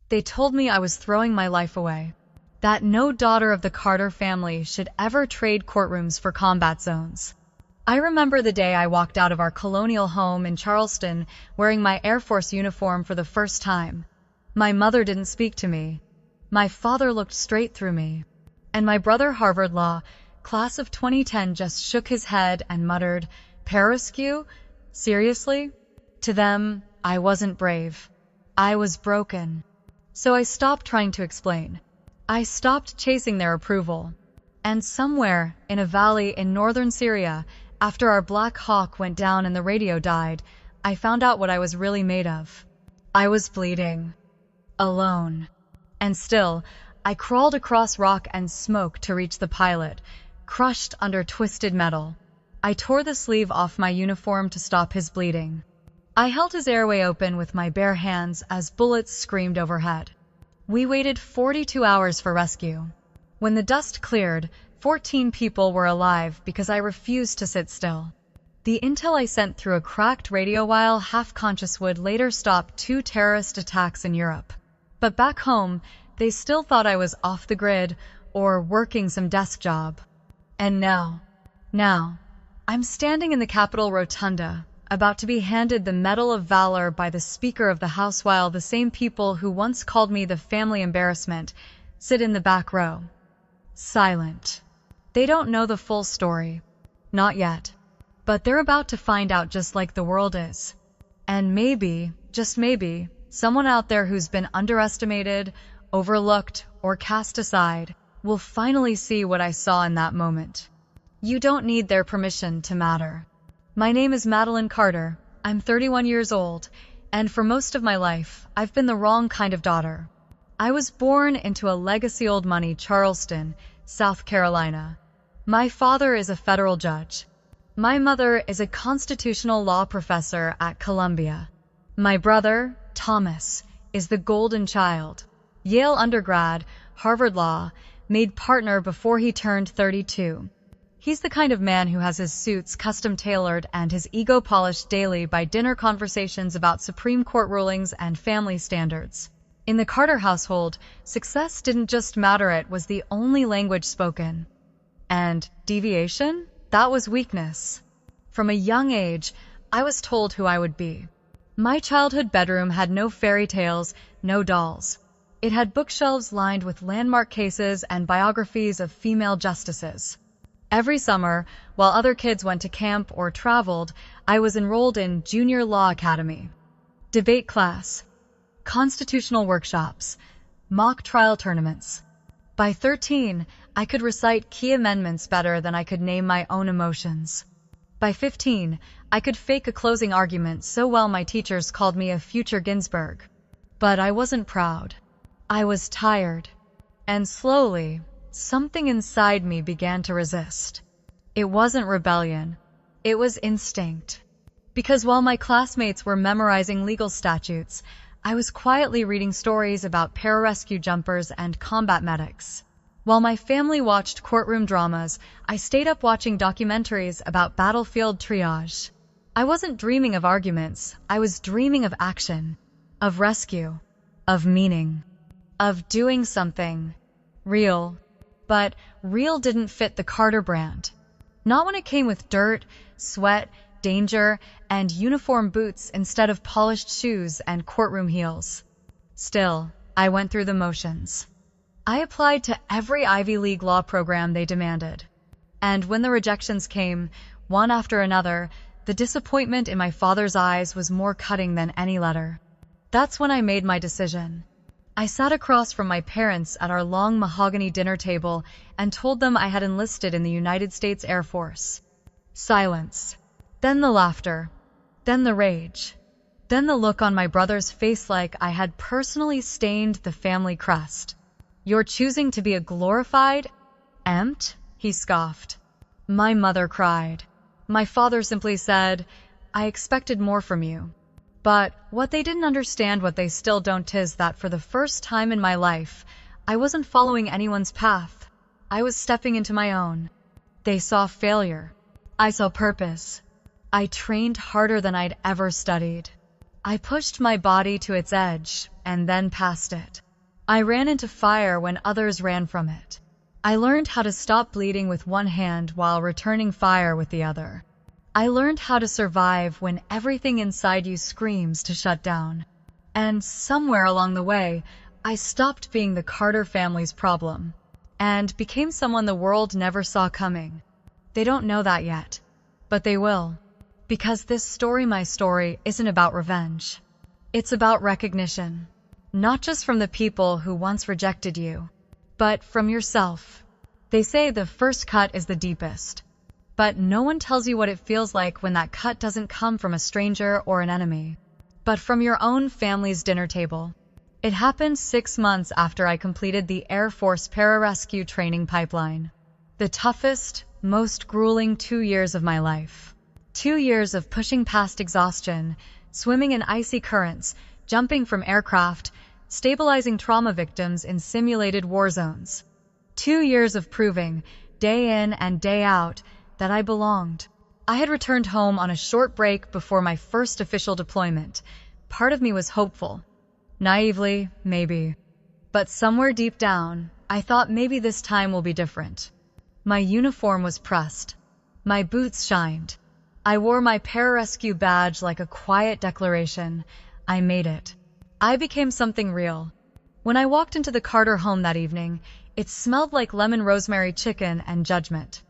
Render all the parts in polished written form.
They told me I was throwing my life away, that no daughter of the Carter family should ever trade courtrooms for combat zones. I remember the day I walked out of our colonial home in Charleston wearing my Air Force uniform for the first time. My mother didn't speak to me. My father looked straight through me. And my brother, Harvard Law, class of 2010, just shook his head and muttered, "Pararescue? Seriously?" To them, I wasn't brave. I was broken. So I stopped trying to explain. I stopped chasing their approval. And somewhere in a valley in northern Syria, after our Black Hawk went down and the radio died, I found out what I was really made of. I was bleeding. Alone. And still, I crawled across rock and smoke to reach the pilot, crushed under twisted metal. I tore the sleeve off my uniform to stop his bleeding. I held his airway open with my bare hands as bullets screamed overhead. We waited 42 hours for rescue. When the dust cleared, 14 people were alive because I refused to sit still. The intel I sent through a cracked radio while half-conscious would later stop 2 terrorist attacks in Europe. But back home, they still thought I was off the grid or working some desk job. And now, I'm standing in the Capitol Rotunda, about to be handed the Medal of Valor by the Speaker of the House while the same people who once called me the family embarrassment sit in the back row. Silent. They don't know the full story. Not yet. But they're about to find out, just like the world is. And maybe, just maybe, someone out there who's been underestimated, overlooked, or cast aside will finally see what I saw in that moment. You don't need their permission to matter. My name is Madeline Carter. I'm 31 years old, and for most of my life, I've been the wrong kind of daughter. I was born into a legacy old money Charleston, South Carolina. My father is a federal judge. My mother is a constitutional law professor at Columbia. My brother, Thomas, is the golden child. Yale undergrad, Harvard Law, made partner before he turned 32. He's the kind of man who has his suits custom-tailored and his ego polished daily by dinner conversations about Supreme Court rulings and family standards. In the Carter household, success didn't just matter, it was the only language spoken. And deviation? That was weakness. From a young age, I was told who I would be. My childhood bedroom had no fairy tales, no dolls. It had bookshelves lined with landmark cases and biographies of female justices. Every summer, while other kids went to camp or traveled, I was enrolled in junior law academy, debate class, constitutional workshops, mock trial tournaments. By 13, I could recite key amendments better than I could name my own emotions. By 15, I could fake a closing argument so well my teachers called me a future Ginsburg. But I wasn't proud. I was tired. And slowly, something inside me began to resist. It wasn't rebellion. It was instinct. Because while my classmates were memorizing legal statutes, I was quietly reading stories about pararescue jumpers and combat medics. While my family watched courtroom dramas, I stayed up watching documentaries about battlefield triage. I wasn't dreaming of arguments. I was dreaming of action, of rescue, of meaning, of doing something real. But real didn't fit the Carter brand. Not when it came with dirt, sweat, danger, and uniform boots instead of polished shoes and courtroom heels. Still, I went through the motions. I applied to every Ivy League law program they demanded. And when the rejections came, one after another, the disappointment in my father's eyes was more cutting than any letter. That's when I made my decision. I sat across from my parents at our long mahogany dinner table and told them I had enlisted in the United States Air Force. Silence. Then the laughter. Then the rage. Then the look on my brother's face like I had personally stained the family crest. "You're choosing to be a glorified empt?" he scoffed. My mother cried. My father simply said, "I expected more from you." But what they didn't understand, what they still don't, is that for the first time in my life, I wasn't following anyone's path. I was stepping into my own. They saw failure. I saw purpose. I trained harder than I'd ever studied. I pushed my body to its edge and then past it. I ran into fire when others ran from it. I learned how to stop bleeding with one hand while returning fire with the other. I learned how to survive when everything inside you screams to shut down. And somewhere along the way, I stopped being the Carter family's problem and became someone the world never saw coming. They don't know that yet, but they will. Because this story, my story, isn't about revenge. It's about recognition. Not just from the people who once rejected you, but from yourself. They say the first cut is the deepest, but no one tells you what it feels like when that cut doesn't come from a stranger or an enemy, but from your own family's dinner table. It happened 6 months after I completed the Air Force pararescue training pipeline. The toughest, most grueling 2 years of my life. 2 years of pushing past exhaustion, swimming in icy currents, jumping from aircraft, stabilizing trauma victims in simulated war zones. 2 years of proving, day in and day out, that I belonged. I had returned home on a short break before my first official deployment. Part of me was hopeful. Naively, maybe. But somewhere deep down, I thought maybe this time will be different. My uniform was pressed. My boots shined. I wore my pararescue badge like a quiet declaration. I made it. I became something real. When I walked into the Carter home that evening, it smelled like lemon rosemary chicken and judgment.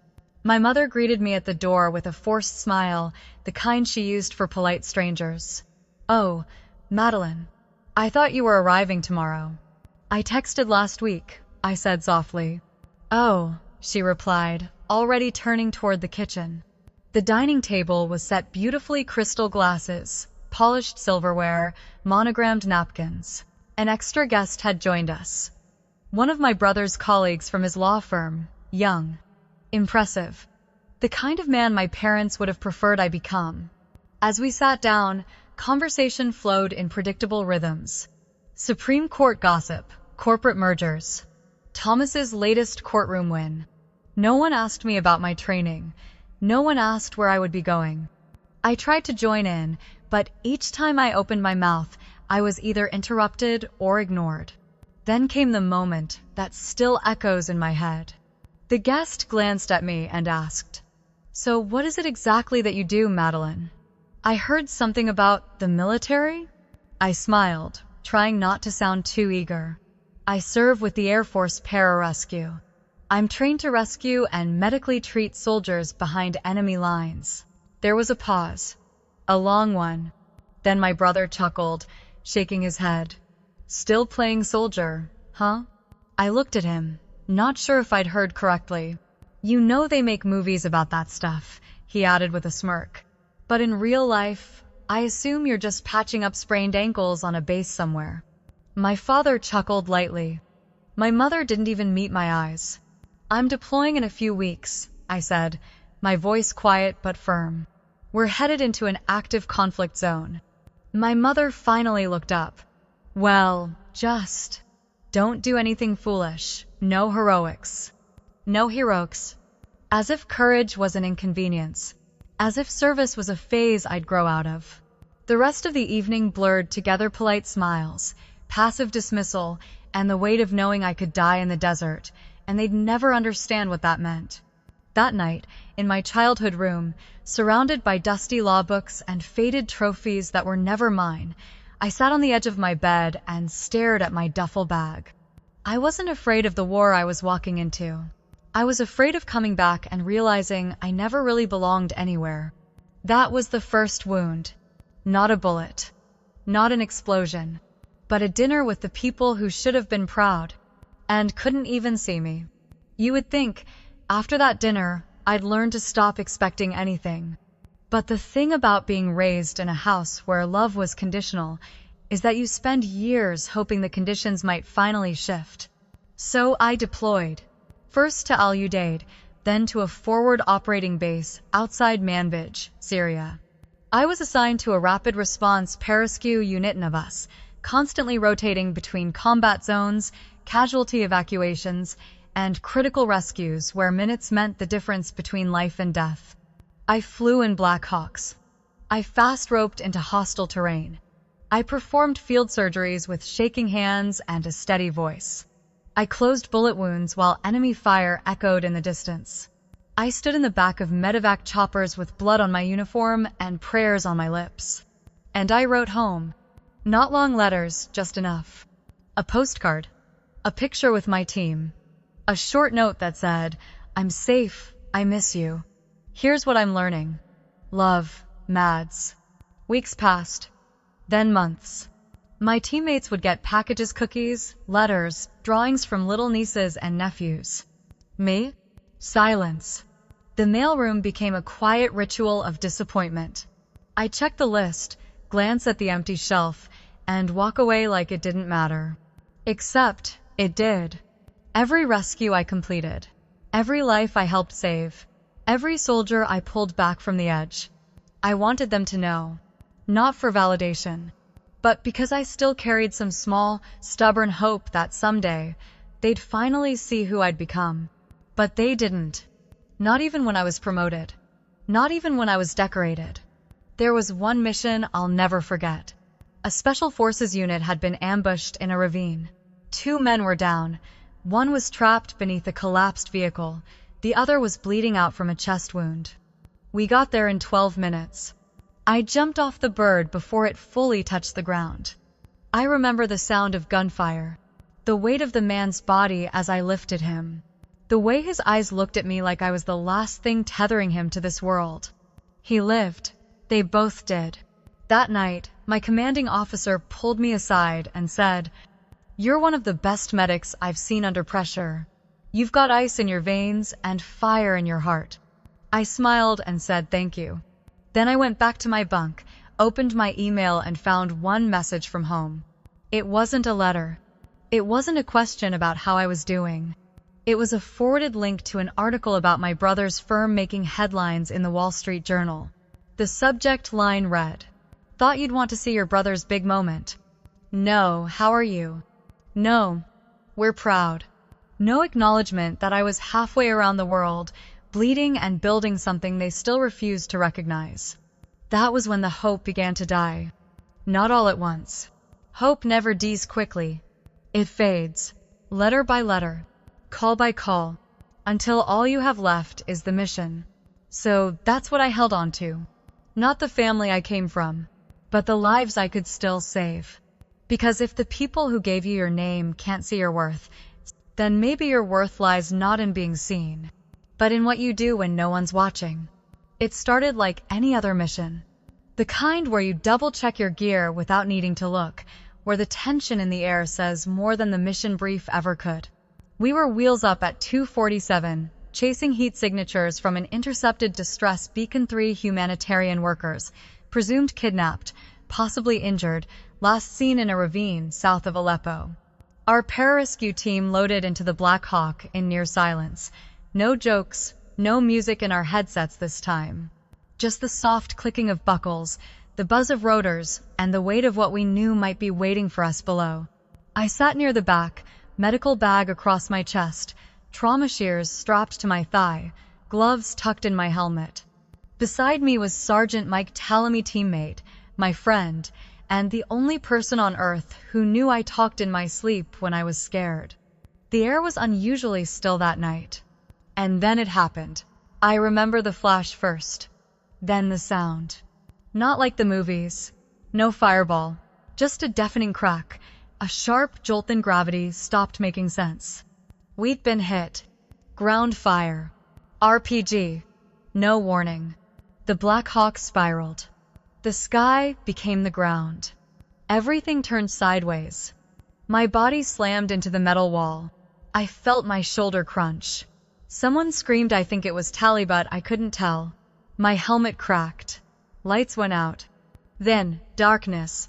My mother greeted me at the door with a forced smile, the kind she used for polite strangers. "Oh, Madeline, I thought you were arriving tomorrow." "I texted last week," I said softly. "Oh," she replied, already turning toward the kitchen. The dining table was set beautifully crystal glasses, polished silverware, monogrammed napkins. An extra guest had joined us. One of my brother's colleagues from his law firm, young, impressive, the kind of man my parents would have preferred I become. As we sat down, conversation flowed in predictable rhythms. Supreme Court gossip, corporate mergers, Thomas's latest courtroom win. No one asked me about my training. No one asked where I would be going. I tried to join in, but each time I opened my mouth, I was either interrupted or ignored. Then came the moment that still echoes in my head. The guest glanced at me and asked, "So what is it exactly that you do, Madeline?" I heard something about the military? I smiled, trying not to sound too eager. "I serve with the Air Force pararescue. I'm trained to rescue and medically treat soldiers behind enemy lines." There was a pause, a long one. Then my brother chuckled, shaking his head. "Still playing soldier, huh?" I looked at him, not sure if I'd heard correctly. "You know they make movies about that stuff," he added with a smirk. "But in real life, I assume you're just patching up sprained ankles on a base somewhere." My father chuckled lightly. My mother didn't even meet my eyes. "I'm deploying in a few weeks," I said, my voice quiet but firm. "We're headed into an active conflict zone." My mother finally looked up. "Well, just don't do anything foolish. No heroics." No heroics. As if courage was an inconvenience. As if service was a phase I'd grow out of. The rest of the evening blurred together polite smiles, passive dismissal, and the weight of knowing I could die in the desert, and they'd never understand what that meant. That night, in my childhood room, surrounded by dusty law books and faded trophies that were never mine, I sat on the edge of my bed and stared at my duffel bag. I wasn't afraid of the war I was walking into. I was afraid of coming back and realizing I never really belonged anywhere. That was the first wound. Not a bullet. Not an explosion. But a dinner with the people who should have been proud and couldn't even see me. You would think, after that dinner, I'd learn to stop expecting anything. But the thing about being raised in a house where love was conditional is that you spend years hoping the conditions might finally shift. So I deployed. First to Al Udeid, then to a forward operating base outside Manbij, Syria. I was assigned to a rapid response pararescue unit of us, constantly rotating between combat zones, casualty evacuations, and critical rescues where minutes meant the difference between life and death. I flew in Black Hawks. I fast roped into hostile terrain. I performed field surgeries with shaking hands and a steady voice. I closed bullet wounds while enemy fire echoed in the distance. I stood in the back of medevac choppers with blood on my uniform and prayers on my lips. And I wrote home. Not long letters, just enough. A postcard. A picture with my team. A short note that said, "I'm safe, I miss you. Here's what I'm learning. Love, Mads." Weeks passed. Then months. My teammates would get packages, cookies, letters, drawings from little nieces and nephews. Me? Silence. The mailroom became a quiet ritual of disappointment. I checked the list, glance at the empty shelf, and walk away like it didn't matter. Except it did. Every rescue I completed, every life I helped save, every soldier I pulled back from the edge. I wanted them to know, not for validation, but because I still carried some small, stubborn hope that someday they'd finally see who I'd become. But they didn't. Not even when I was promoted. Not even when I was decorated. There was one mission I'll never forget. A special forces unit had been ambushed in a ravine. 2 men were down. One was trapped beneath a collapsed vehicle. The other was bleeding out from a chest wound. We got there in 12 minutes. I jumped off the bird before it fully touched the ground. I remember the sound of gunfire, the weight of the man's body as I lifted him, the way his eyes looked at me like I was the last thing tethering him to this world. He lived. They both did. That night, my commanding officer pulled me aside and said, "You're one of the best medics I've seen under pressure. You've got ice in your veins and fire in your heart." I smiled and said thank you. Then I went back to my bunk, opened my email and found one message from home. It wasn't a letter. It wasn't a question about how I was doing. It was a forwarded link to an article about my brother's firm making headlines in the Wall Street Journal. The subject line read, "Thought you'd want to see your brother's big moment. No, how are you? No, we're proud." No acknowledgement that I was halfway around the world, bleeding and building something they still refused to recognize. That was when the hope began to die. Not all at once. Hope never dies quickly. It fades, letter by letter, call by call, until all you have left is the mission. So that's what I held on to. Not the family I came from, but the lives I could still save. Because if the people who gave you your name can't see your worth, then maybe your worth lies not in being seen, but in what you do when no one's watching. It started like any other mission. The kind where you double-check your gear without needing to look, where the tension in the air says more than the mission brief ever could. We were wheels up at 2:47, chasing heat signatures from an intercepted distress Beacon 3 humanitarian workers, presumed kidnapped, possibly injured, last seen in a ravine south of Aleppo. Our pararescue team loaded into the Black Hawk in near silence. No jokes, no music in our headsets this time. Just the soft clicking of buckles, the buzz of rotors, and the weight of what we knew might be waiting for us below. I sat near the back, medical bag across my chest, trauma shears strapped to my thigh, gloves tucked in my helmet. Beside me was Sergeant Mike Tallamy, teammate, my friend, and the only person on Earth who knew I talked in my sleep when I was scared. The air was unusually still that night. And then it happened. I remember the flash first, then the sound. Not like the movies. No fireball, just a deafening crack. A sharp jolt in gravity stopped making sense. We'd been hit. Ground fire. RPG. No warning. The Black Hawk spiraled. The sky became the ground. Everything turned sideways. My body slammed into the metal wall. I felt my shoulder crunch. Someone screamed, I think it was Tally, but I couldn't tell. My helmet cracked. Lights went out. Then, darkness.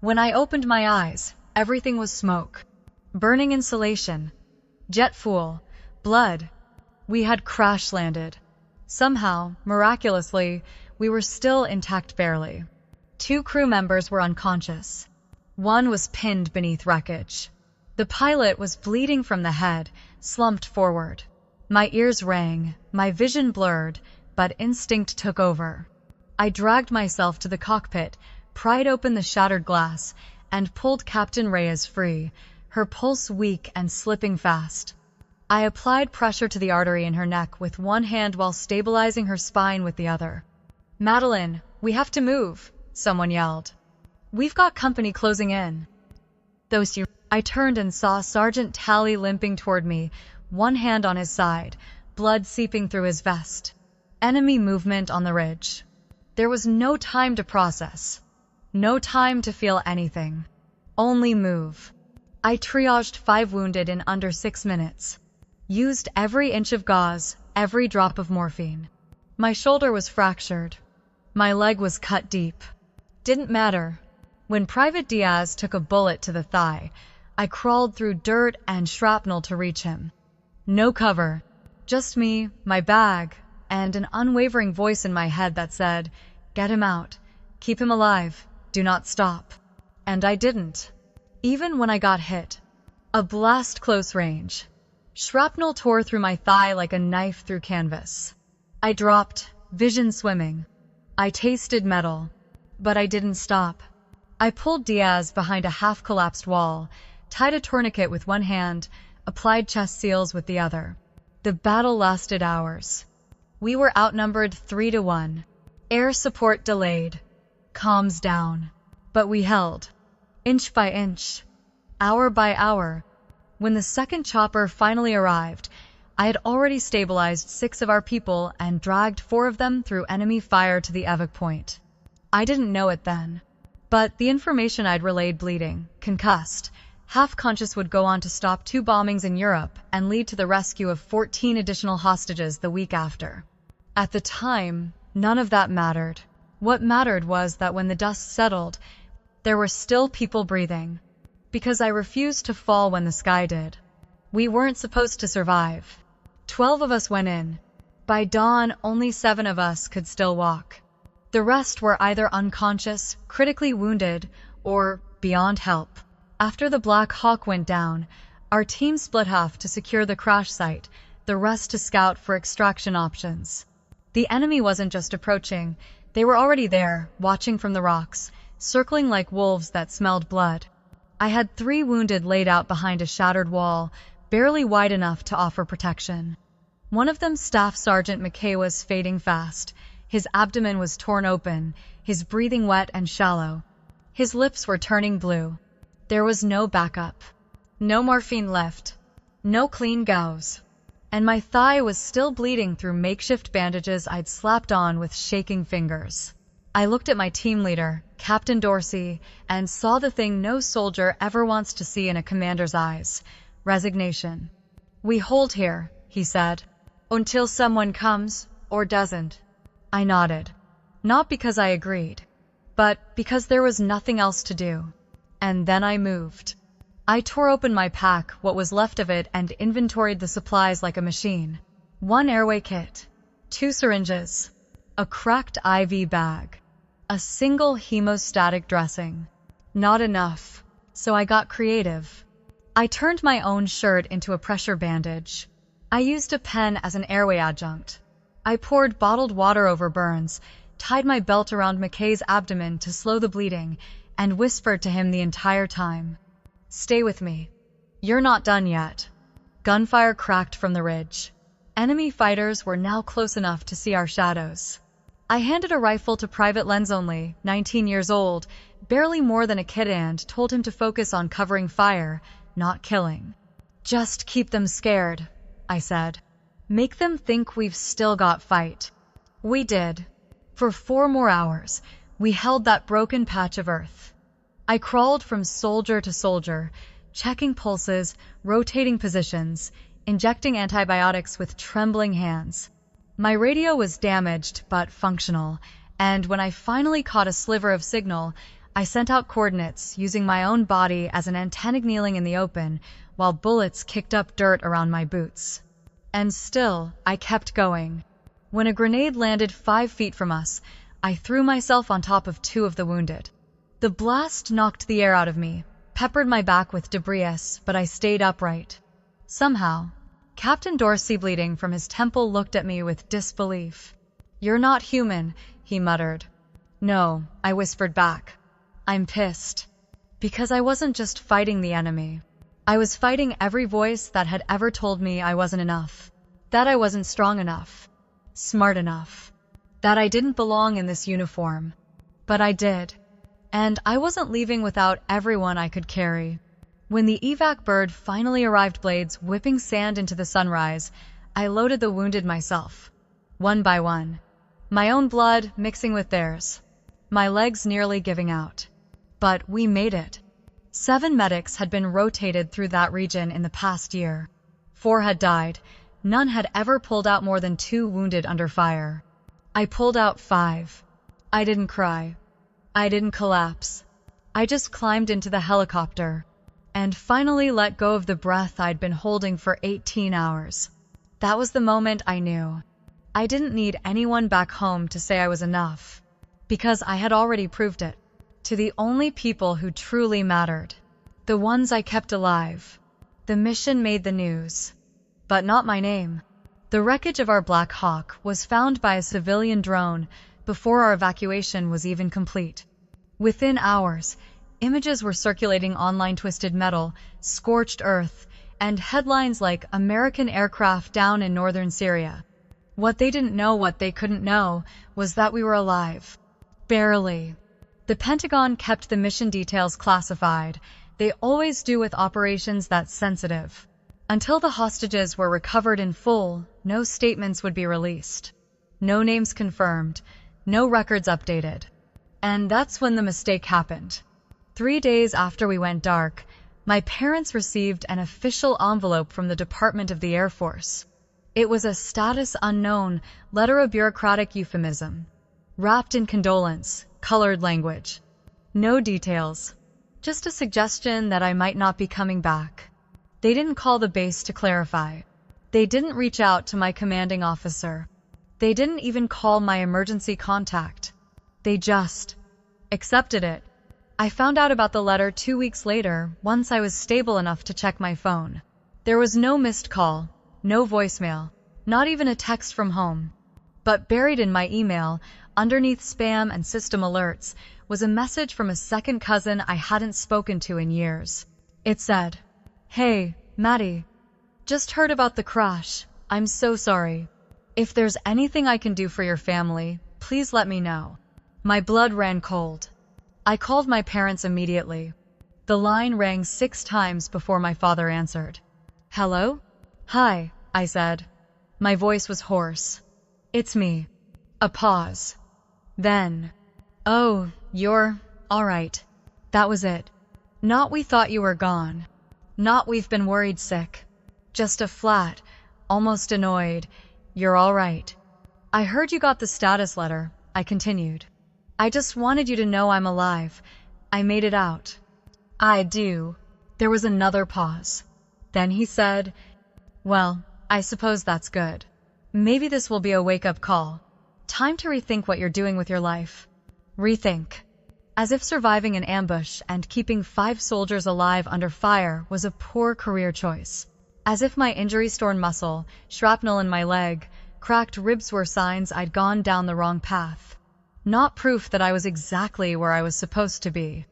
When I opened my eyes, everything was smoke. Burning insulation. Jet fuel. Blood. We had crash landed. Somehow, miraculously, we were still intact barely. 2 crew members were unconscious. One was pinned beneath wreckage. The pilot was bleeding from the head, slumped forward. My ears rang, my vision blurred, but instinct took over. I dragged myself to the cockpit, pried open the shattered glass, and pulled Captain Reyes free, her pulse weak and slipping fast. I applied pressure to the artery in her neck with one hand while stabilizing her spine with the other. "Madeline, we have to move," someone yelled. "We've got company closing in." I turned and saw Sergeant Talley limping toward me, one hand on his side, blood seeping through his vest. Enemy movement on the ridge. There was no time to process. No time to feel anything. Only move. I triaged 5 wounded in under 6 minutes. Used every inch of gauze, every drop of morphine. My shoulder was fractured. My leg was cut deep. Didn't matter. When Private Diaz took a bullet to the thigh, I crawled through dirt and shrapnel to reach him. No cover. Just me, my bag, and an unwavering voice in my head that said, "Get him out. Keep him alive. Do not stop." And I didn't. Even when I got hit. A blast close range. Shrapnel tore through my thigh like a knife through canvas. I dropped, vision swimming. I tasted metal. But I didn't stop. I pulled Diaz behind a half-collapsed wall, tied a tourniquet with one hand, applied chest seals with the other. The battle lasted hours. We were outnumbered 3-1. Air support delayed. Comms down. But we held. Inch by inch. Hour by hour. When the second chopper finally arrived, I had already stabilized 6 of our people and dragged 4 of them through enemy fire to the evac point. I didn't know it then. But the information I'd relayed bleeding, concussed, half-conscious would go on to stop 2 bombings in Europe and lead to the rescue of 14 additional hostages the week after. At the time, none of that mattered. What mattered was that when the dust settled, there were still people breathing. Because I refused to fall when the sky did. We weren't supposed to survive. 12 of us went in. By dawn, only 7 of us could still walk. The rest were either unconscious, critically wounded, or beyond help. After the Black Hawk went down, our team split half to secure the crash site, the rest to scout for extraction options. The enemy wasn't just approaching, they were already there, watching from the rocks, circling like wolves that smelled blood. I had 3 wounded laid out behind a shattered wall, barely wide enough to offer protection. One of them, Staff Sergeant McKay, was fading fast. His abdomen was torn open, his breathing wet and shallow. His lips were turning blue. There was no backup. No morphine left. No clean gauze. And my thigh was still bleeding through makeshift bandages I'd slapped on with shaking fingers. I looked at my team leader, Captain Dorsey, and saw the thing no soldier ever wants to see in a commander's eyes: resignation. "We hold here," he said, "until someone comes, or doesn't." I nodded. Not because I agreed, but because there was nothing else to do. And then I moved. I tore open my pack, what was left of it, and inventoried the supplies like a machine. 1 airway kit, 2 syringes, a cracked IV bag, a single hemostatic dressing. Not enough, so I got creative. I turned my own shirt into a pressure bandage. I used a pen as an airway adjunct. I poured bottled water over burns, tied my belt around McKay's abdomen to slow the bleeding, and whispered to him the entire time, "Stay with me. You're not done yet." Gunfire cracked from the ridge. Enemy fighters were now close enough to see our shadows. I handed a rifle to Private Lenz only, 19 years old, barely more than a kid, and told him to focus on covering fire, not killing. "Just keep them scared," I said. "Make them think we've still got fight." We did. For 4 more hours, we held that broken patch of earth. I crawled from soldier to soldier, checking pulses, rotating positions, injecting antibiotics with trembling hands. My radio was damaged but functional, and when I finally caught a sliver of signal, I sent out coordinates using my own body as an antenna, kneeling in the open while bullets kicked up dirt around my boots. And still, I kept going. When a grenade landed 5 feet from us, I threw myself on top of 2 of the wounded. The blast knocked the air out of me, peppered my back with debris, but I stayed upright. Somehow, Captain Dorsey, bleeding from his temple, looked at me with disbelief. "You're not human," he muttered. "No," I whispered back. I'm pissed. Because I wasn't just fighting the enemy. I was fighting every voice that had ever told me I wasn't enough. That I wasn't strong enough. Smart enough. That I didn't belong in this uniform. But I did. And I wasn't leaving without everyone I could carry. When the evac bird finally arrived, blades whipping sand into the sunrise, I loaded the wounded myself. One by one. My own blood mixing with theirs. My legs nearly giving out. But we made it. 7 medics had been rotated through that region in the past year. 4 had died. None had ever pulled out more than 2 wounded under fire. I pulled out 5. I didn't cry. I didn't collapse. I just climbed into the helicopter and finally let go of the breath I'd been holding for 18 hours. That was the moment I knew. I didn't need anyone back home to say I was enough, because I had already proved it. To the only people who truly mattered. The ones I kept alive. The mission made the news. But not my name. The wreckage of our Black Hawk was found by a civilian drone before our evacuation was even complete. Within hours, images were circulating online: twisted metal, scorched earth, and headlines like "American aircraft down in northern Syria." What they didn't know, what they couldn't know, was that we were alive. Barely. The Pentagon kept the mission details classified. They always do with operations that sensitive. Until the hostages were recovered in full, no statements would be released. No names confirmed. No records updated. And that's when the mistake happened. 3 days after we went dark, my parents received an official envelope from the Department of the Air Force. It was a status unknown letter, a bureaucratic euphemism, wrapped in condolence, colored language. No details. Just a suggestion that I might not be coming back. They didn't call the base to clarify. They didn't reach out to my commanding officer. They didn't even call my emergency contact. They just accepted it. I found out about the letter 2 weeks later, once I was stable enough to check my phone. There was no missed call, no voicemail, not even a text from home. But buried in my email, underneath spam and system alerts, was a message from a second cousin I hadn't spoken to in years. It said, "Hey, Maddie. Just heard about the crash. I'm so sorry. If there's anything I can do for your family, please let me know." My blood ran cold. I called my parents immediately. The line rang 6 times before my father answered. "Hello?" "Hi," I said. My voice was hoarse. "It's me." A pause. Then, "Oh, you're all right." That was it. Not "we thought you were gone." Not "we've been worried sick." Just a flat, almost annoyed, "You're all right." "I heard you got the status letter," I continued. "I just wanted you to know I'm alive. I made it out." "I do." There was another pause. Then he said, "Well, I suppose that's good. Maybe this will be a wake-up call. Time to rethink what you're doing with your life." Rethink. As if surviving an ambush and keeping 5 soldiers alive under fire was a poor career choice. As if my injury-torn muscle, shrapnel in my leg, cracked ribs were signs I'd gone down the wrong path. Not proof that I was exactly where I was supposed to be.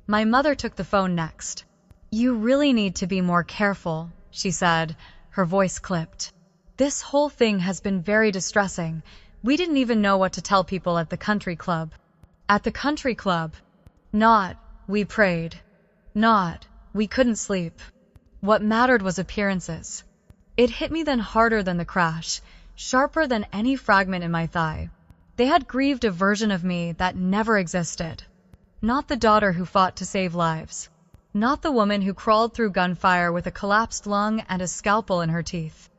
My mother took the phone next. "You really need to be more careful," she said, her voice clipped. "This whole thing has been very distressing. We didn't even know what to tell people at the country club." At the country club. Not, "we prayed." Not, "we couldn't sleep." What mattered was appearances. It hit me then harder than the crash, sharper than any fragment in my thigh. They had grieved a version of me that never existed. Not the daughter who fought to save lives. Not the woman who crawled through gunfire with a collapsed lung and a scalpel in her teeth.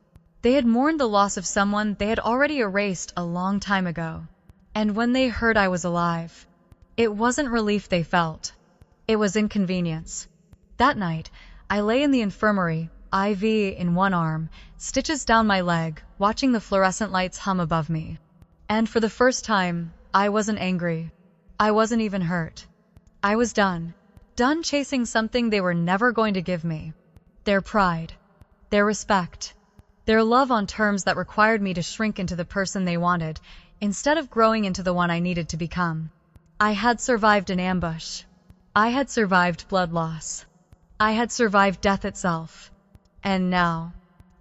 They had mourned the loss of someone they had already erased a long time ago. And when they heard I was alive, it wasn't relief they felt. It was inconvenience. That night, I lay in the infirmary, IV in one arm, stitches down my leg, watching the fluorescent lights hum above me. And for the first time, I wasn't angry. I wasn't even hurt. I was done. Done chasing something they were never going to give me. Their pride. Their respect. Their love on terms that required me to shrink into the person they wanted, instead of growing into the one I needed to become. I had survived an ambush. I had survived blood loss. I had survived death itself. And now,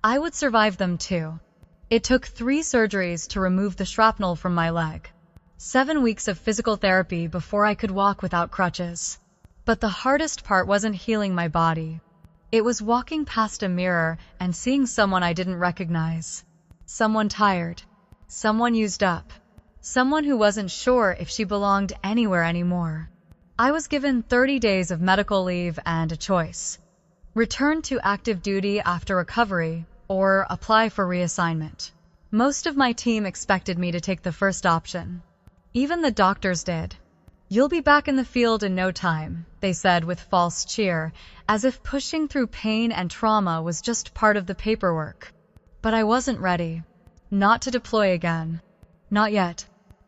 I would survive them too. It took 3 surgeries to remove the shrapnel from my leg. 7 weeks of physical therapy before I could walk without crutches. But the hardest part wasn't healing my body. It was walking past a mirror and seeing someone I didn't recognize. Someone tired. Someone used up. Someone who wasn't sure if she belonged anywhere anymore. I was given 30 days of medical leave and a choice. Return to active duty after recovery or apply for reassignment. Most of my team expected me to take the first option. Even the doctors did. "You'll be back in the field in no time," they said with false cheer, as if pushing through pain and trauma was just part of the paperwork. But I wasn't ready. Not to deploy again. Not yet.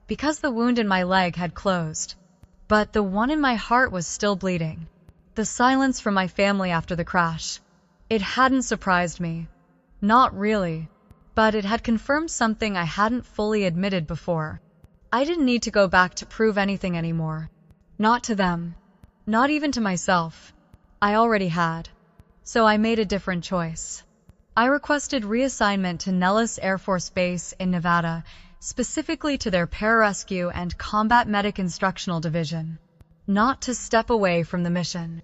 Because the wound in my leg had closed. But the one in my heart was still bleeding. The silence from my family after the crash. It hadn't surprised me. Not really. But it had confirmed something I hadn't fully admitted before. I didn't need to go back to prove anything anymore. Not to them. Not even to myself. I already had. So I made a different choice. I requested reassignment to Nellis Air Force Base in Nevada, specifically to their Pararescue and Combat Medic Instructional Division. Not to step away from the mission,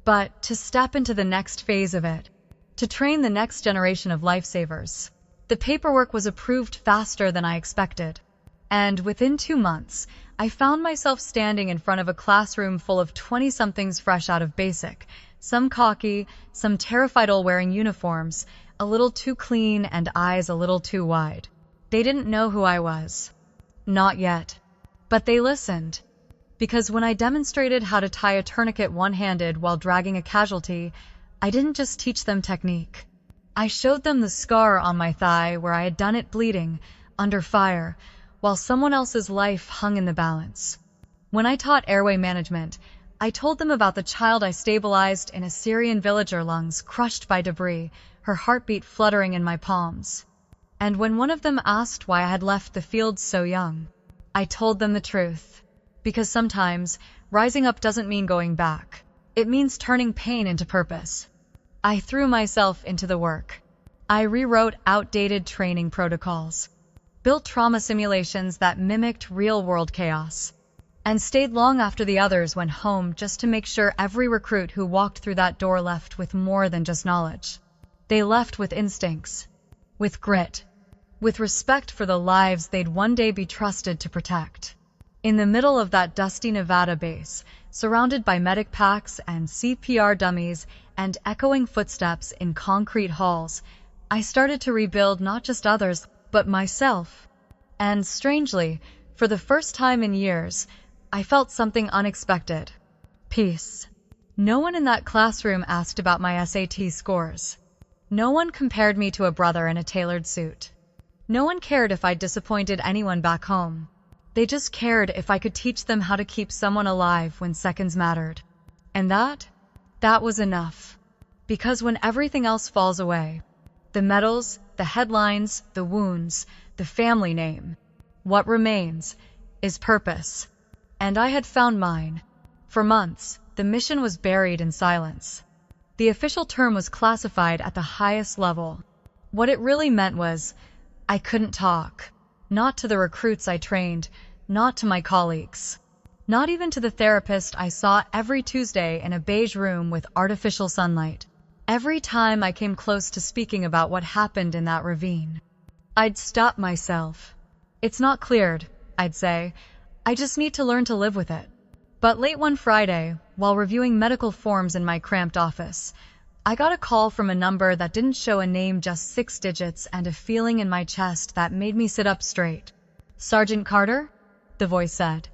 but to step into the next phase of it, to train the next generation of lifesavers. The paperwork was approved faster than I expected, and within 2 months, I found myself standing in front of a classroom full of 20-somethings fresh out of basic, some cocky, some terrified all wearing uniforms, a little too clean and eyes a little too wide. They didn't know who I was. Not yet. But they listened. Because when I demonstrated how to tie a tourniquet one-handed while dragging a casualty, I didn't just teach them technique. I showed them the scar on my thigh where I had done it bleeding, under fire, while someone else's life hung in the balance. When I taught airway management, I told them about the child I stabilized in a Syrian villager lungs crushed by debris, her heartbeat fluttering in my palms. And when one of them asked why I had left the field so young, I told them the truth. Because sometimes, rising up doesn't mean going back. It means turning pain into purpose. I threw myself into the work. I rewrote outdated training protocols, built trauma simulations that mimicked real-world chaos, and stayed long after the others went home just to make sure every recruit who walked through that door left with more than just knowledge. They left with instincts, with grit, with respect for the lives they'd one day be trusted to protect. In the middle of that dusty Nevada base, surrounded by medic packs and CPR dummies and echoing footsteps in concrete halls, I started to rebuild not just others, but myself. And strangely, for the first time in years, I felt something unexpected. Peace. No one in that classroom asked about my SAT scores. No one compared me to a brother in a tailored suit. No one cared if I'd disappointed anyone back home. They just cared if I could teach them how to keep someone alive when seconds mattered. And that was enough. Because when everything else falls away, the medals, the headlines, the wounds, the family name, what remains is purpose. And I had found mine. For months, the mission was buried in silence. The official term was classified at the highest level. What it really meant was, I couldn't talk. Not to the recruits I trained, not to my colleagues. Not even to the therapist I saw every Tuesday in a beige room with artificial sunlight. Every time I came close to speaking about what happened in that ravine, I'd stop myself. It's not cleared, I'd say. I just need to learn to live with it. But late one Friday, while reviewing medical forms in my cramped office, I got a call from a number that didn't show a name, just 6 digits, and a feeling in my chest that made me sit up straight. "Sergeant Carter?" the voice said.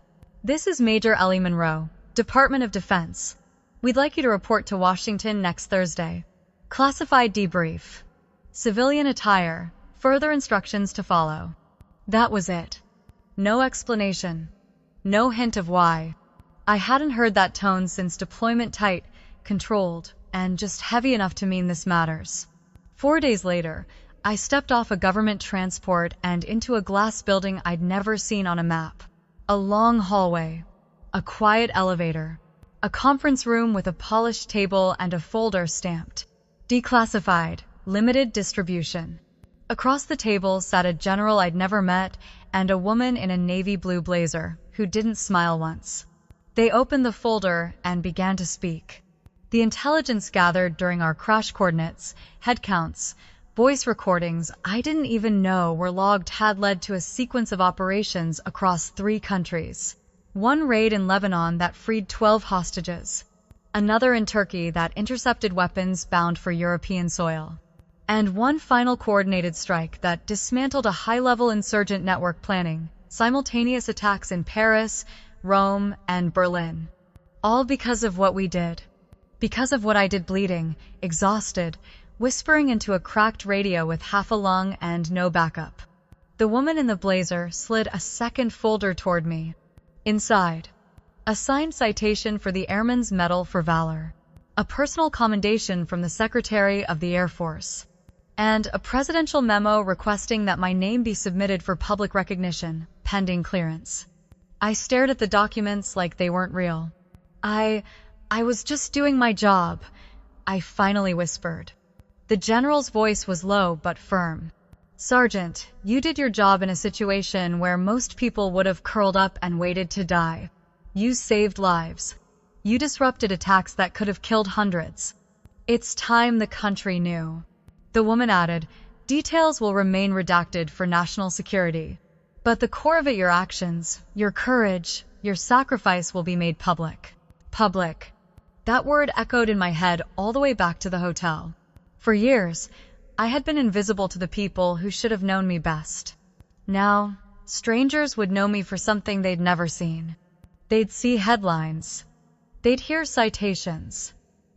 "This is Major Ellie Monroe, Department of Defense. We'd like you to report to Washington next Thursday. Classified debrief. Civilian attire. Further instructions to follow." That was it. No explanation. No hint of why. I hadn't heard that tone since deployment, tight, controlled, and just heavy enough to mean this matters. 4 days later, I stepped off a government transport and into a glass building I'd never seen on a map. A long hallway. A quiet elevator. A conference room with a polished table and a folder stamped declassified, limited distribution. Across the table sat a general I'd never met and a woman in a navy blue blazer who didn't smile once. They opened the folder and began to speak. The intelligence gathered during our crash coordinates, head counts, voice recordings I didn't even know were logged had led to a sequence of operations across 3 countries. One raid in Lebanon that freed 12 hostages. Another in Turkey that intercepted weapons bound for European soil. And one final coordinated strike that dismantled a high-level insurgent network planning simultaneous attacks in Paris, Rome, and Berlin. All because of what we did. Because of what I did bleeding, exhausted, whispering into a cracked radio with half a lung and no backup. The woman in the blazer slid a second folder toward me. Inside, a signed citation for the Airman's Medal for Valor, a personal commendation from the Secretary of the Air Force, and a presidential memo requesting that my name be submitted for public recognition, pending clearance. I stared at the documents like they weren't real. I was just doing my job, I finally whispered. The general's voice was low but firm. Sergeant, you did your job in a situation where most people would have curled up and waited to die. You saved lives. You disrupted attacks that could have killed hundreds. It's time the country knew. The woman added, details will remain redacted for national security. But the core of it, your actions, your courage, your sacrifice will be made public. Public. That word echoed in my head all the way back to the hotel. For years, I had been invisible to the people who should have known me best. Now, strangers would know me for something they'd never seen. They'd see headlines. They'd hear citations.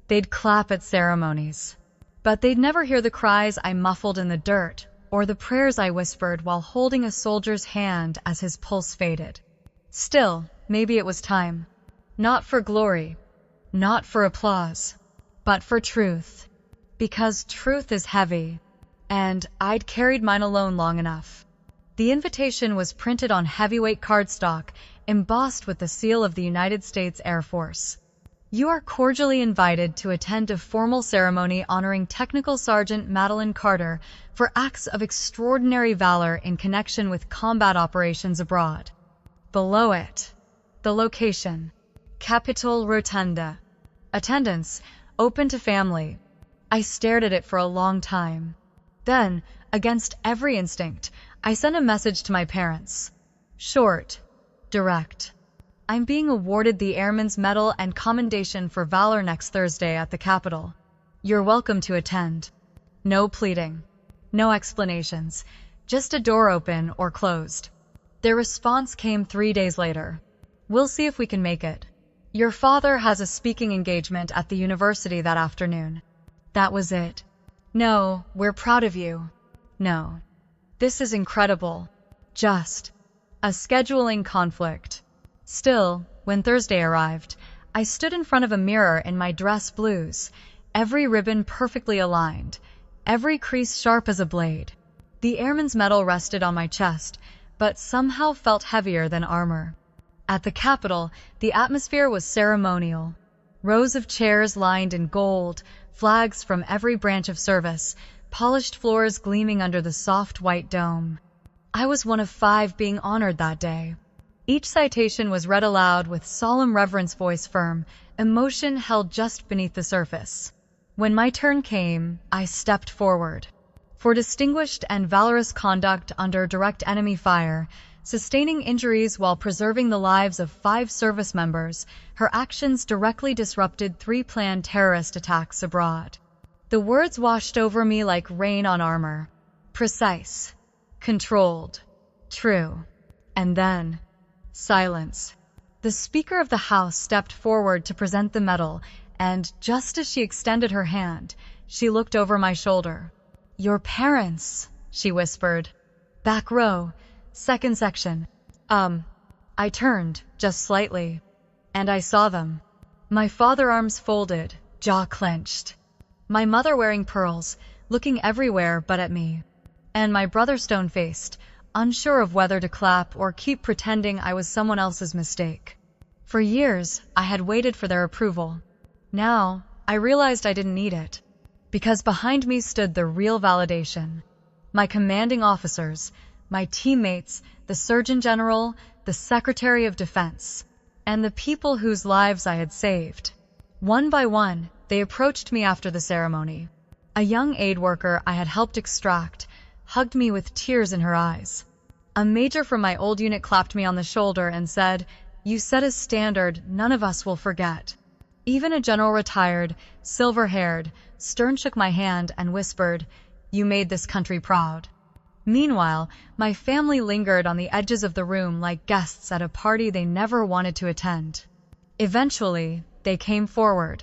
They'd clap at ceremonies. But they'd never hear the cries I muffled in the dirt or the prayers I whispered while holding a soldier's hand as his pulse faded. Still, maybe it was time. Not for glory, not for applause, but for truth. Because truth is heavy, and I'd carried mine alone long enough. The invitation was printed on heavyweight cardstock, embossed with the seal of the United States Air Force. You are cordially invited to attend a formal ceremony honoring Technical Sergeant Madeline Carter for acts of extraordinary valor in connection with combat operations abroad. Below it, the location, Capitol Rotunda. Attendance, open to family. I stared at it for a long time. Then, against every instinct, I sent a message to my parents. Short, direct. I'm being awarded the Airman's Medal and Commendation for Valor next Thursday at the Capitol. You're welcome to attend. No pleading. No explanations. Just a door open or closed. Their response came 3 days later. We'll see if we can make it. Your father has a speaking engagement at the university that afternoon. That was it. No, we're proud of you. No. This is incredible. Just a scheduling conflict. Still, when Thursday arrived, I stood in front of a mirror in my dress blues, every ribbon perfectly aligned, every crease sharp as a blade. The Airman's Medal rested on my chest, but somehow felt heavier than armor. At the Capitol, the atmosphere was ceremonial. Rows of chairs lined in gold, flags from every branch of service, polished floors gleaming under the soft white dome. I was one of 5 being honored that day. Each citation was read aloud with solemn reverence, voice firm, emotion held just beneath the surface. When my turn came, I stepped forward. For distinguished and valorous conduct under direct enemy fire, sustaining injuries while preserving the lives of 5 service members, her actions directly disrupted 3 planned terrorist attacks abroad. The words washed over me like rain on armor. Precise, controlled, true. And then, silence. The Speaker of the House stepped forward to present the medal, and just as she extended her hand, she looked over my shoulder. Your parents, she whispered. Back row, second section. I turned, just slightly, and I saw them. My father, arms folded, jaw clenched. My mother wearing pearls, looking everywhere but at me. And my brother stone-faced, unsure of whether to clap or keep pretending I was someone else's mistake. For years, I had waited for their approval. Now, I realized I didn't need it. Because behind me stood the real validation. My commanding officers, my teammates, the Surgeon General, the Secretary of Defense, and the people whose lives I had saved. One by one, they approached me after the ceremony. A young aid worker I had helped extract hugged me with tears in her eyes. A major from my old unit clapped me on the shoulder and said, "You set a standard none of us will forget." Even a general retired, silver-haired, stern shook my hand and whispered, "You made this country proud." Meanwhile, my family lingered on the edges of the room like guests at a party they never wanted to attend. Eventually, they came forward.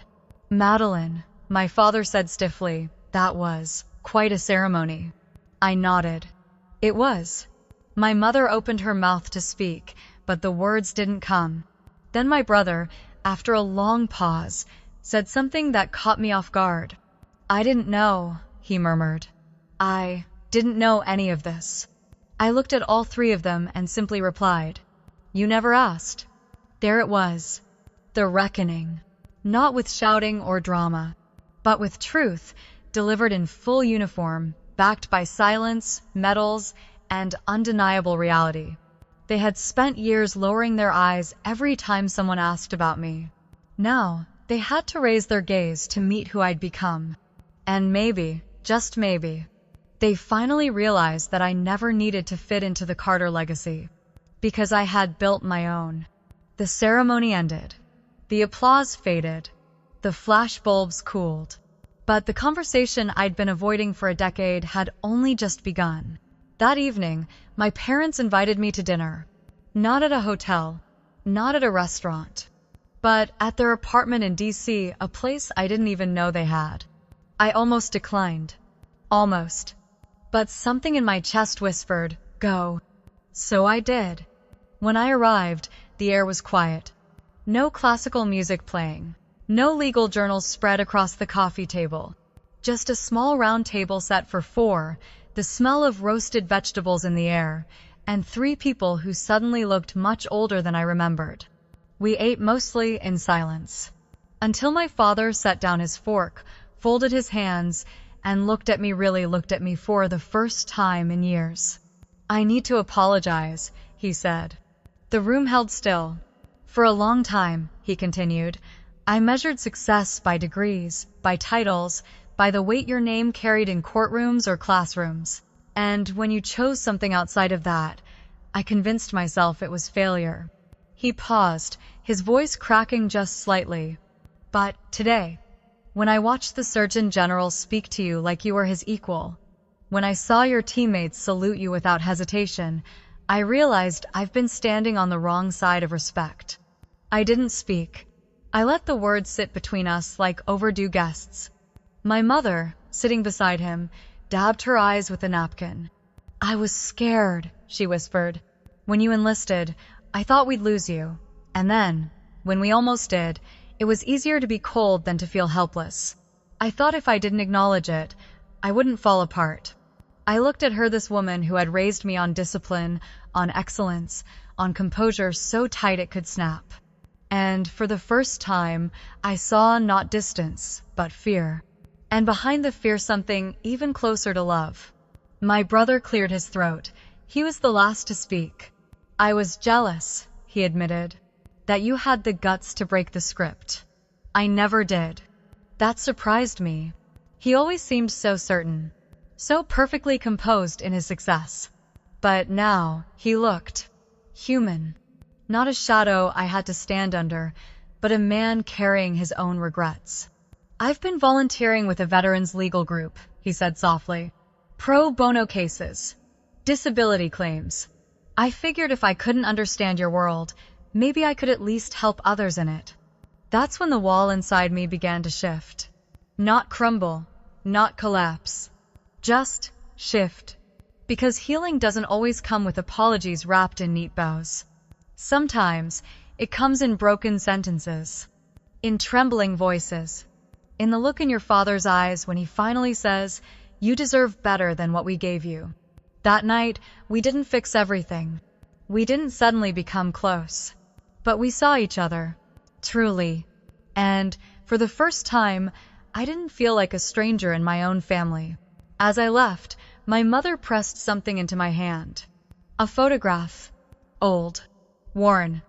"Madeline," my father said stiffly, "that was quite a ceremony." I nodded. It was. My mother opened her mouth to speak, but the words didn't come. Then my brother, after a long pause, said something that caught me off guard. "I didn't know," he murmured. "I didn't know any of this." I looked at all three of them and simply replied, "You never asked." There it was. The reckoning. Not with shouting or drama, but with truth, delivered in full uniform, backed by silence, medals, and undeniable reality. They had spent years lowering their eyes every time someone asked about me. Now, they had to raise their gaze to meet who I'd become. And maybe, just maybe, they finally realized that I never needed to fit into the Carter legacy, because I had built my own. The ceremony ended. The applause faded. The flashbulbs cooled. But the conversation I'd been avoiding for a decade had only just begun. That evening, my parents invited me to dinner. Not at a hotel, not at a restaurant, but at their apartment in D.C., a place I didn't even know they had. I almost declined. Almost. But something in my chest whispered, "Go." So I did. When I arrived, the air was quiet. No classical music playing. No legal journals spread across the coffee table. Just a small round table set for four, the smell of roasted vegetables in the air, and three people who suddenly looked much older than I remembered. We ate mostly in silence. Until my father set down his fork, folded his hands, and looked at me for the first time in years. "I need to apologize," he said. The room held still. "For a long time," he continued, "I measured success by degrees, by titles, by the weight your name carried in courtrooms or classrooms. And when you chose something outside of that, I convinced myself it was failure." He paused, his voice cracking just slightly. "But today, when I watched the Surgeon General speak to you like you were his equal, when I saw your teammates salute you without hesitation, I realized I've been standing on the wrong side of respect." I didn't speak. I let the words sit between us like overdue guests. My mother, sitting beside him, dabbed her eyes with a napkin. "I was scared," she whispered. "When you enlisted, I thought we'd lose you. And then, when we almost did, it was easier to be cold than to feel helpless. I thought if I didn't acknowledge it, I wouldn't fall apart." I looked at her, this woman who had raised me on discipline, on excellence, on composure so tight it could snap. And for the first time, I saw not distance, but fear. And behind the fear, something even closer to love. My brother cleared his throat. He was the last to speak. "I was jealous," he admitted, "that you had the guts to break the script. I never did." That surprised me. He always seemed so certain, so perfectly composed in his success. But now he looked human. Not a shadow I had to stand under, but a man carrying his own regrets. "I've been volunteering with a veterans legal group," he said softly. "Pro bono cases. Disability claims. I figured if I couldn't understand your world, maybe I could at least help others in it." That's when the wall inside me began to shift. Not crumble, not collapse. Just shift. Because healing doesn't always come with apologies wrapped in neat bows. Sometimes it comes in broken sentences, in trembling voices, in the look in your father's eyes when he finally says, "You deserve better than what we gave you." That night, we didn't fix everything. We didn't suddenly become close. But we saw each other, truly. And for the first time, I didn't feel like a stranger in my own family. As I left, my mother pressed something into my hand. A photograph. Old. Worn.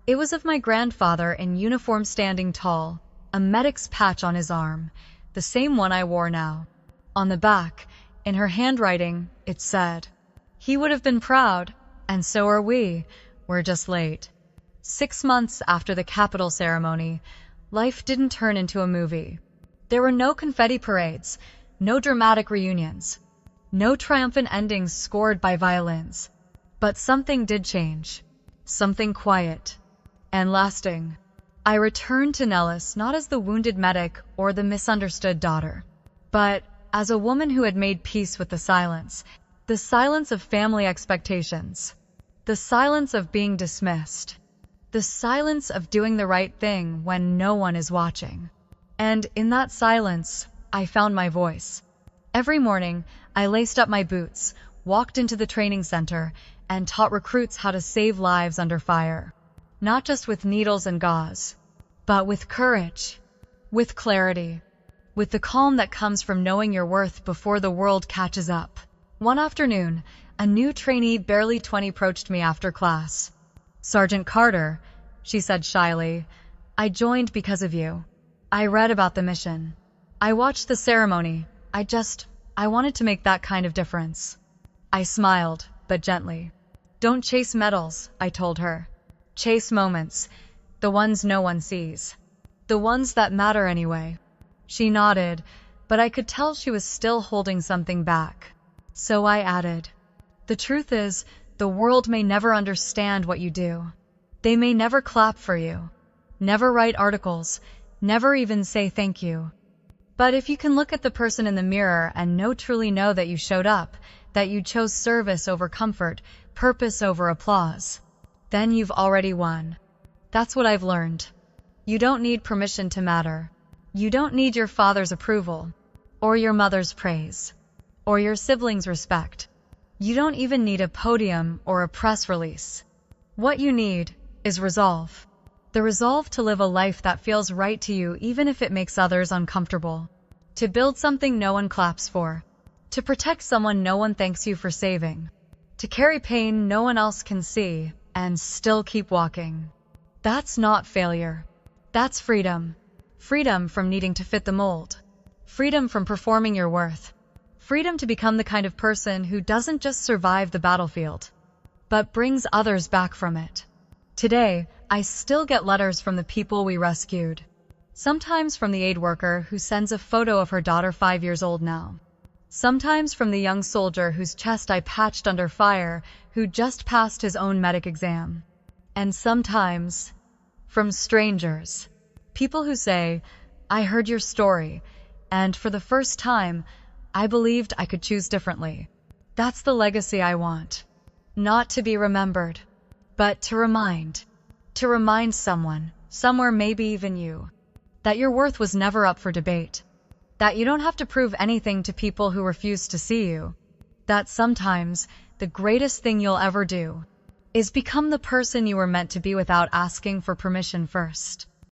It was of my grandfather in uniform standing tall, a medic's patch on his arm, the same one I wore now. On the back, in her handwriting, it said, "He would have been proud, and so are we. We're just late." 6 months after the Capitol ceremony, life didn't turn into a movie. There were no confetti parades, no dramatic reunions, no triumphant endings scored by violins. But something did change. Something quiet and lasting. I returned to Nellis not as the wounded medic or the misunderstood daughter, but as a woman who had made peace with the silence of family expectations, the silence of being dismissed, the silence of doing the right thing when no one is watching. And in that silence, I found my voice. Every morning, I laced up my boots, walked into the training center, and taught recruits how to save lives under fire. Not just with needles and gauze, but with courage, with clarity, with the calm that comes from knowing your worth before the world catches up. One afternoon, a new trainee barely 20 approached me after class. "Sergeant Carter," she said shyly, "I joined because of you. I read about the mission. I watched the ceremony. I wanted to make that kind of difference." I smiled, but gently. "Don't chase medals," I told her. "Chase moments, the ones no one sees. The ones that matter anyway." She nodded, but I could tell she was still holding something back. So I added, "The truth is, the world may never understand what you do. They may never clap for you, never write articles, never even say thank you. But if you can look at the person in the mirror and truly know that you showed up, that you chose service over comfort, purpose over applause, then you've already won." That's what I've learned. You don't need permission to matter. You don't need your father's approval, or your mother's praise, or your siblings' respect. You don't even need a podium or a press release. What you need is resolve. The resolve to live a life that feels right to you even if it makes others uncomfortable. To build something no one claps for. To protect someone no one thanks you for saving. To carry pain no one else can see and still keep walking. That's not failure. That's freedom. Freedom from needing to fit the mold. Freedom from performing your worth. Freedom to become the kind of person who doesn't just survive the battlefield, but brings others back from it. Today, I still get letters from the people we rescued. Sometimes from the aid worker who sends a photo of her daughter 5 years old now. Sometimes from the young soldier whose chest I patched under fire, who just passed his own medic exam. And sometimes from strangers. People who say, "I heard your story, and for the first time, I believed I could choose differently." That's the legacy I want. Not to be remembered, but to remind. To remind someone, somewhere maybe even you, that your worth was never up for debate. That you don't have to prove anything to people who refuse to see you. That sometimes the greatest thing you'll ever do is become the person you were meant to be without asking for permission first.